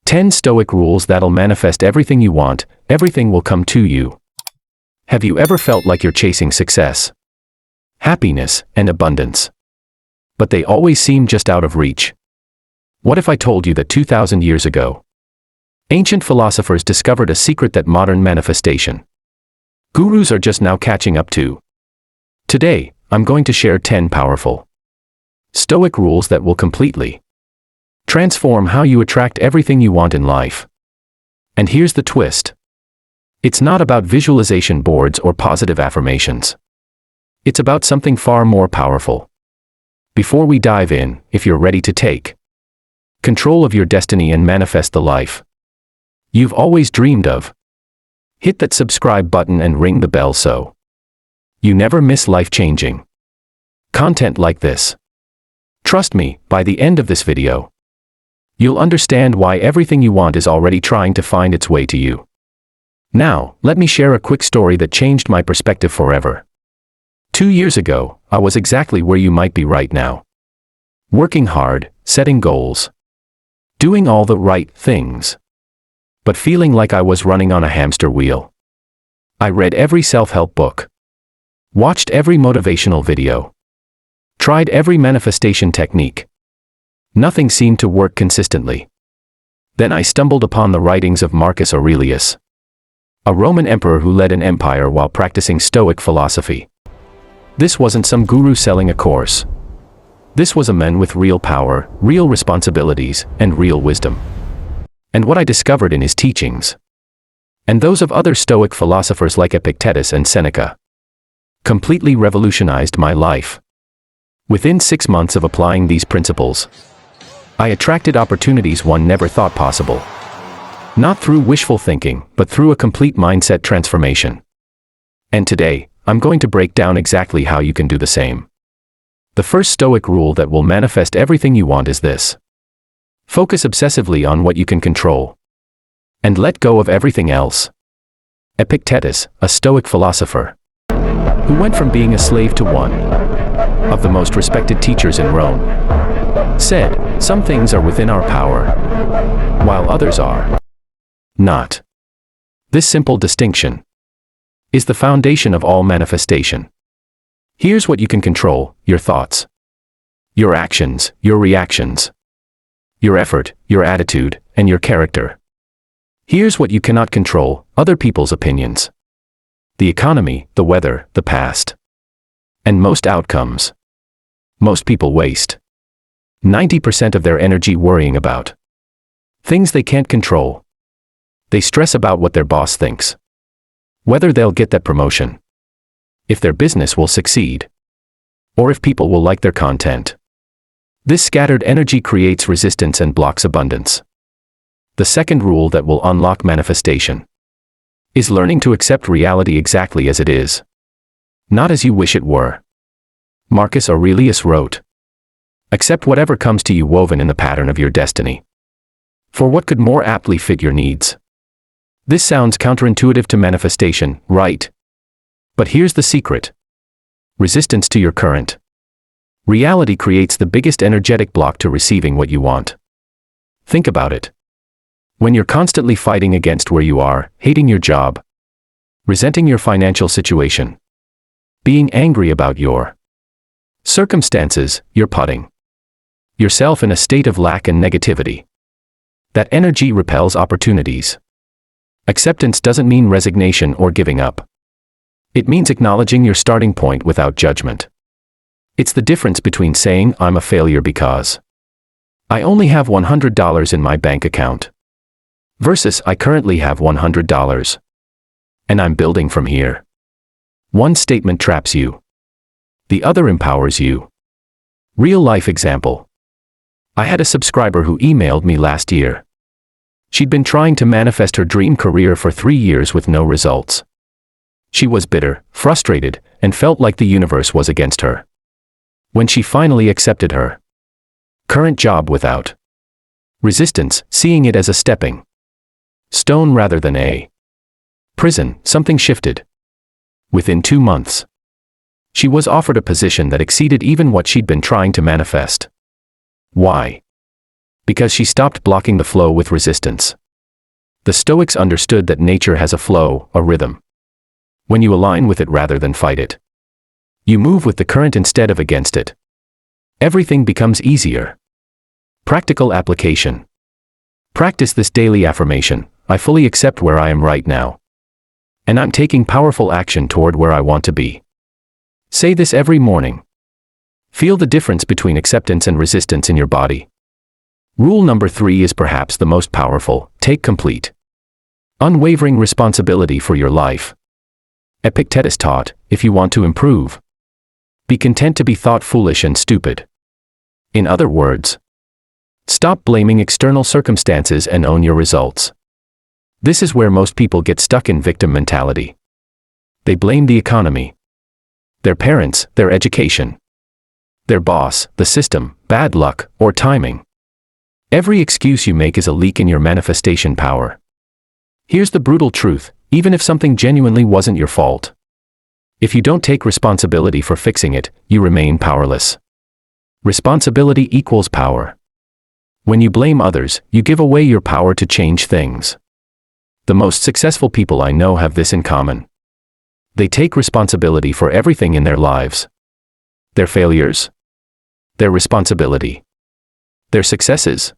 10 Stoic rules that'll manifest everything you want. Everything will come to you. Have you ever felt like you're chasing success, happiness, and abundance, but they always seem just out of reach? What if I told you that 2,000 years ago, ancient philosophers discovered a secret that modern manifestation gurus are just now catching up to? Today, I'm going to share 10 powerful Stoic rules that will completely transform how you attract everything you want in life. And here's the twist. It's not about visualization boards or positive affirmations. It's about something far more powerful. Before we dive in, if you're ready to take control of your destiny and manifest the life you've always dreamed of, hit that subscribe button and ring the bell so you never miss life-changing content like this. Trust me, by the end of this video, you'll understand why everything you want is already trying to find its way to you. Now, let me share a quick story that changed my perspective forever. 2 years ago, I was exactly where you might be right now. Working hard, setting goals, doing all the right things, but feeling like I was running on a hamster wheel. I read every self-help book, watched every motivational video, tried every manifestation technique. Nothing seemed to work consistently. Then I stumbled upon the writings of Marcus Aurelius, a Roman emperor who led an empire while practicing Stoic philosophy. This wasn't some guru selling a course. This was a man with real power, real responsibilities, and real wisdom. And what I discovered in his teachings, and those of other Stoic philosophers like Epictetus and Seneca, completely revolutionized my life. Within 6 months of applying these principles, I attracted opportunities one never thought possible. Not through wishful thinking, but through a complete mindset transformation. And today, I'm going to break down exactly how you can do the same. The first Stoic rule that will manifest everything you want is this. Focus obsessively on what you can control, and let go of everything else. Epictetus, a Stoic philosopher, who went from being a slave to one of the most respected teachers in Rome, said, "Some things are within our power, while others are not." This simple distinction is the foundation of all manifestation. Here's what you can control: your thoughts, your actions, your reactions, your effort, your attitude, and your character. Here's what you cannot control: other people's opinions, the economy, the weather, the past, and most outcomes. Most people waste 90% of their energy worrying about things they can't control. They stress about what their boss thinks, whether they'll get that promotion, if their business will succeed, or if people will like their content. This scattered energy creates resistance and blocks abundance. The second rule that will unlock manifestation is learning to accept reality exactly as it is, not as you wish it were. Marcus Aurelius wrote, "Accept whatever comes to you woven in the pattern of your destiny. For what could more aptly fit your needs?" This sounds counterintuitive to manifestation, right? But here's the secret. Resistance to your current reality creates the biggest energetic block to receiving what you want. Think about it. When you're constantly fighting against where you are, hating your job, resenting your financial situation, being angry about your circumstances, you're putting yourself in a state of lack and negativity. That energy repels opportunities. Acceptance doesn't mean resignation or giving up. It means acknowledging your starting point without judgment. It's the difference between saying, "I'm a failure because I only have $100 in my bank account," versus, "I currently have $100, and I'm building from here." One statement traps you. The other empowers you. Real-life example. I had a subscriber who emailed me last year. She'd been trying to manifest her dream career for 3 years with no results. She was bitter, frustrated, and felt like the universe was against her. When she finally accepted her current job without resistance, seeing it as a stepping stone rather than a prison, something shifted. Within 2 months, she was offered a position that exceeded even what she'd been trying to manifest. Why? Because she stopped blocking the flow with resistance. The Stoics understood that nature has a flow, a rhythm. When you align with it rather than fight it, you move with the current instead of against it. Everything becomes easier. Practical application. Practice this daily affirmation: I fully accept where I am right now, and I'm taking powerful action toward where I want to be. Say this every morning. Feel the difference between acceptance and resistance in your body. Rule number 3 is perhaps the most powerful: take complete, unwavering responsibility for your life. Epictetus taught, if you want to improve, be content to be thought foolish and stupid. In other words, stop blaming external circumstances and own your results. This is where most people get stuck in victim mentality. They blame the economy, their parents, their education, their boss, the system, bad luck, or timing. Every excuse you make is a leak in your manifestation power. Here's the brutal truth: even if something genuinely wasn't your fault, if you don't take responsibility for fixing it, you remain powerless. Responsibility equals power. When you blame others, you give away your power to change things. The most successful people I know have this in common. They take responsibility for everything in their lives. Their failures, their responsibility, their successes.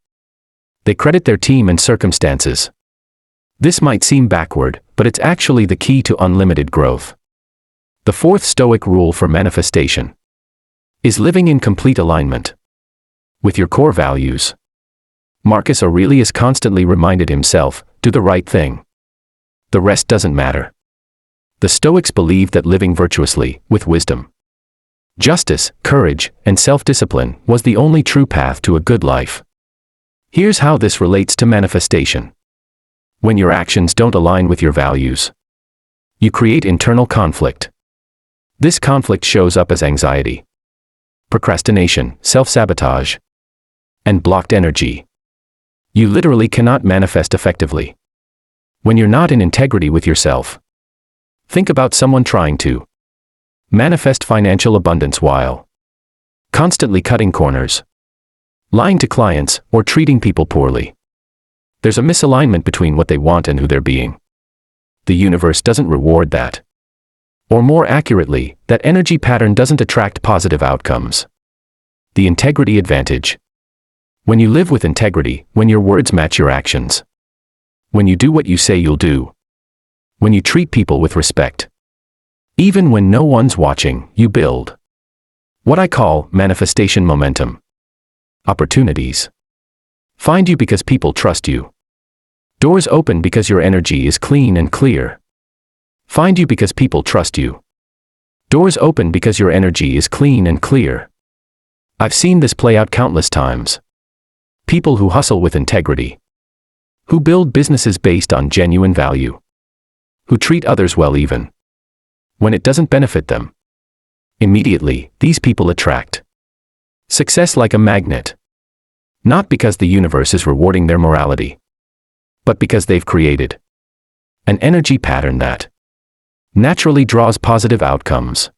They credit their team and circumstances. This might seem backward, but it's actually the key to unlimited growth. The 4th Stoic rule for manifestation is living in complete alignment with your core values. Marcus Aurelius constantly reminded himself, do the right thing. The rest doesn't matter. The Stoics believed that living virtuously, with wisdom, justice, courage, and self-discipline was the only true path to a good life. Here's how this relates to manifestation. When your actions don't align with your values, you create internal conflict. This conflict shows up as anxiety, procrastination, self-sabotage, and blocked energy. You literally cannot manifest effectively when you're not in integrity with yourself. Think about someone trying to manifest financial abundance while constantly cutting corners, lying to clients, or treating people poorly. There's a misalignment between what they want and who they're being. The universe doesn't reward that. Or more accurately, that energy pattern doesn't attract positive outcomes. The integrity advantage. When you live with integrity, when your words match your actions, when you do what you say you'll do, when you treat people with respect, even when no one's watching, you build what I call manifestation momentum. Opportunities find you because people trust you. Doors open because your energy is clean and clear. Find you because people trust you. Doors open because your energy is clean and clear. I've seen this play out countless times. People who hustle with integrity, who build businesses based on genuine value, who treat others well even when it doesn't benefit them. Immediately, these people attract success like a magnet. Not because the universe is rewarding their morality, but because they've created an energy pattern that naturally draws positive outcomes.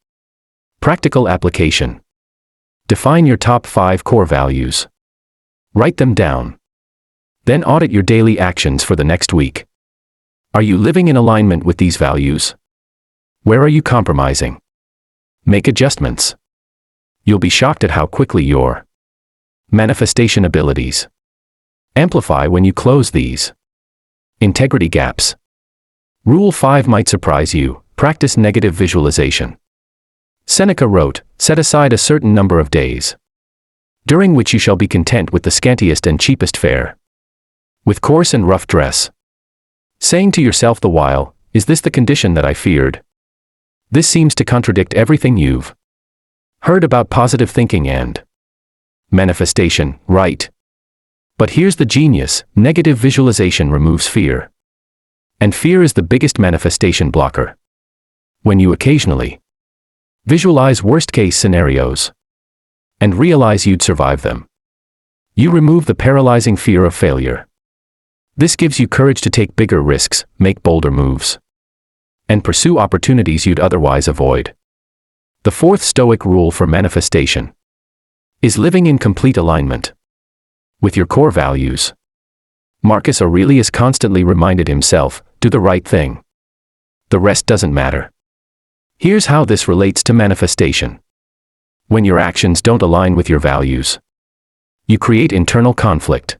Practical application. Define your top 5 core values. Write them down. Then audit your daily actions for the next week. Are you living in alignment with these values? Where are you compromising? Make adjustments. You'll be shocked at how quickly your manifestation abilities amplify when you close these integrity gaps. Rule 5 might surprise you. Practice negative visualization. Seneca wrote, set aside a certain number of days, during which you shall be content with the scantiest and cheapest fare, with coarse and rough dress, saying to yourself the while, is this the condition that I feared? This seems to contradict everything you've heard about positive thinking and manifestation, right? But here's the genius: negative visualization removes fear. And fear is the biggest manifestation blocker. When you occasionally visualize worst-case scenarios and realize you'd survive them, you remove the paralyzing fear of failure. This gives you courage to take bigger risks, make bolder moves, and pursue opportunities you'd otherwise avoid. The 4th Stoic rule for manifestation is living in complete alignment with your core values. Marcus Aurelius constantly reminded himself, do the right thing. The rest doesn't matter. Here's how this relates to manifestation. When your actions don't align with your values, you create internal conflict.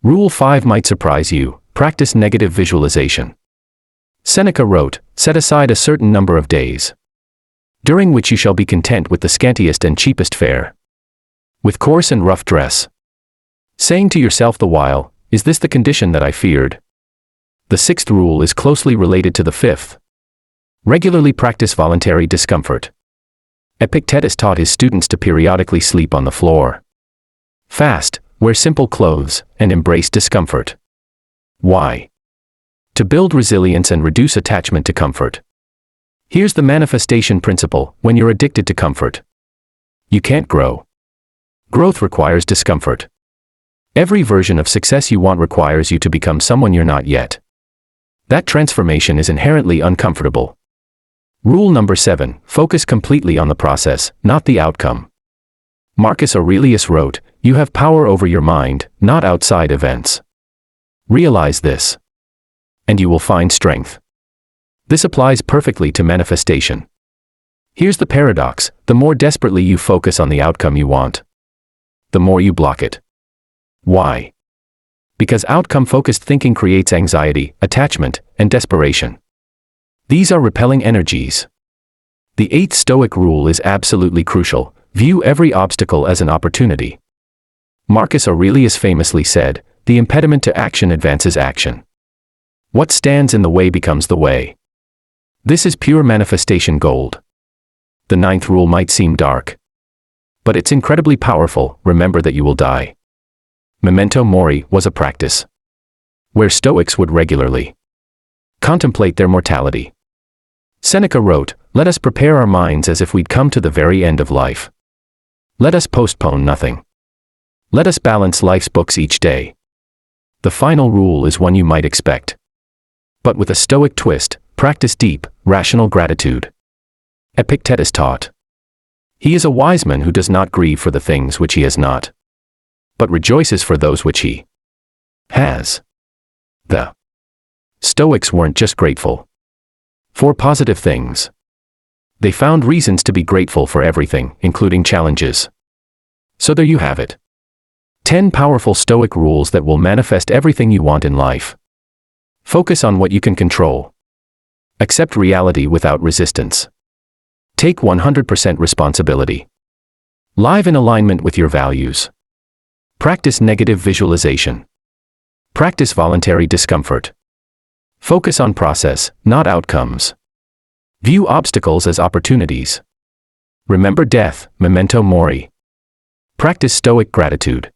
Rule 5 might surprise you: practice negative visualization. Seneca wrote, set aside a certain number of days, during which you shall be content with the scantiest and cheapest fare, with coarse and rough dress, saying to yourself the while, is this the condition that I feared? The 6th rule is closely related to the 5th. Regularly practice voluntary discomfort. Epictetus taught his students to periodically sleep on the floor, fast, wear simple clothes, and embrace discomfort. Why? To build resilience and reduce attachment to comfort. Here's the manifestation principle: when you're addicted to comfort, you can't grow. Growth requires discomfort. Every version of success you want requires you to become someone you're not yet. That transformation is inherently uncomfortable. Rule number 7, focus completely on the process, not the outcome. Marcus Aurelius wrote, you have power over your mind, not outside events. Realize this, and you will find strength. This applies perfectly to manifestation. Here's the paradox: the more desperately you focus on the outcome you want, the more you block it. Why? Because outcome-focused thinking creates anxiety, attachment, and desperation. These are repelling energies. The 8th Stoic rule is absolutely crucial: view every obstacle as an opportunity. Marcus Aurelius famously said, the impediment to action advances action. What stands in the way becomes the way. This is pure manifestation gold. The 9th rule might seem dark, but it's incredibly powerful: remember that you will die. Memento mori was a practice where Stoics would regularly contemplate their mortality. Seneca wrote, let us prepare our minds as if we'd come to the very end of life. Let us postpone nothing. Let us balance life's books each day. The final rule is one you might expect, but with a Stoic twist: practice deep, rational gratitude. Epictetus taught, he is a wise man who does not grieve for the things which he has not, but rejoices for those which he has. The Stoics weren't just grateful for positive things. They found reasons to be grateful for everything, including challenges. So there you have it. 10 powerful Stoic rules that will manifest everything you want in life. Focus on what you can control. Accept reality without resistance. Take 100% responsibility. Live in alignment with your values. Practice negative visualization. Practice voluntary discomfort. Focus on process, not outcomes. View obstacles as opportunities. Remember death, memento mori. Practice Stoic gratitude.